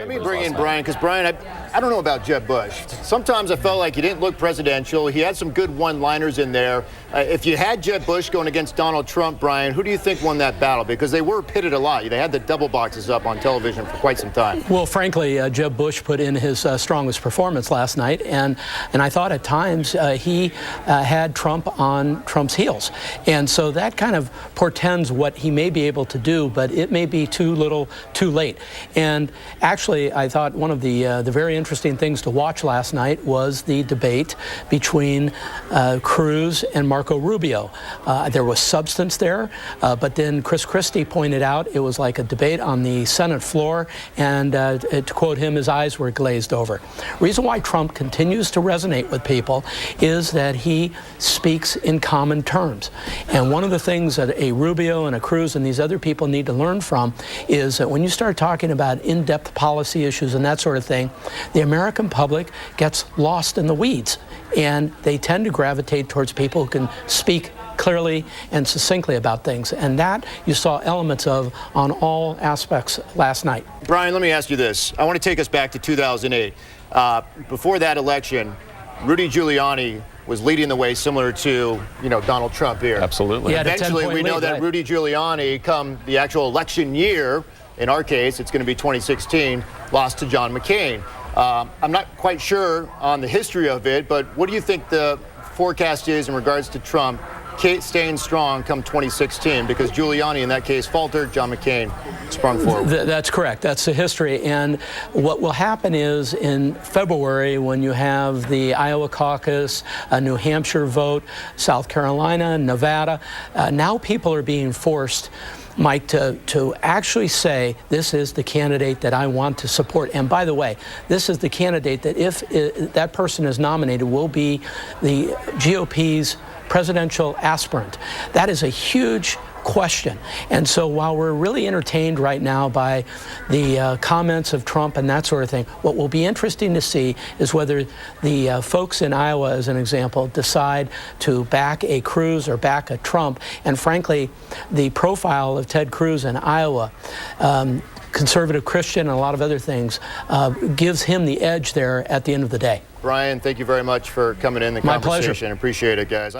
favors. Let me bring in Brian, because Brian, I don't know about Jeb Bush. Sometimes I felt like he didn't look presidential. He had some good one-liners in there. If you had Jeb Bush going against Donald Trump, Brian, who do you think won that battle? Because they were pitted a lot. They had the double boxes up on television for quite some time. Well, frankly, Jeb Bush put in his strongest performance last night, and I thought at times he had Trump on Trump's heels. And so that kind of portends what he may be able to do, but it may be too little, too late. And actually, I thought one of the very interesting things to watch last night was the debate between Cruz and Marco Rubio. There was substance there, but then Chris Christie pointed out it was like a debate on the Senate floor, and to quote him, his eyes were glazed over. Reason why Trump continues to resonate with people is that he speaks in common terms. And one of the things that a Rubio and a Cruz and these other people need to learn from is that when you start talking about in-depth policy issues and that sort of thing, the American public gets lost in the weeds, and they tend to gravitate towards people who can speak clearly and succinctly about things. And that you saw elements of on all aspects last night. Brian, let me ask you this. I want to take us back to 2008. Before that election, Rudy Giuliani was leading the way, similar to, Donald Trump here. Absolutely. Eventually, we know that Rudy Giuliani, come the actual election year, in our case, it's going to be 2016, lost to John McCain. I'm not quite sure on the history of it, but what do you think the forecast is in regards to Trump staying strong come 2016? Because Giuliani, in that case, faltered. John McCain sprung forward. That's correct. That's the history. And what will happen is in February, when you have the Iowa caucus, a New Hampshire vote, South Carolina, Nevada, now people are being forced, Mike, to actually say, this is the candidate that I want to support. And by the way, this is the candidate that, if that person is nominated, will be the GOP's presidential aspirant. That is a huge question. And so while we're really entertained right now by the comments of Trump and that sort of thing, what will be interesting to see is whether the folks in Iowa, as an example, decide to back a Cruz or back a Trump. And frankly, the profile of Ted Cruz in Iowa, conservative Christian and a lot of other things, gives him the edge there at the end of the day. Brian, thank you very much for coming in the conversation. My pleasure. Appreciate it, guys.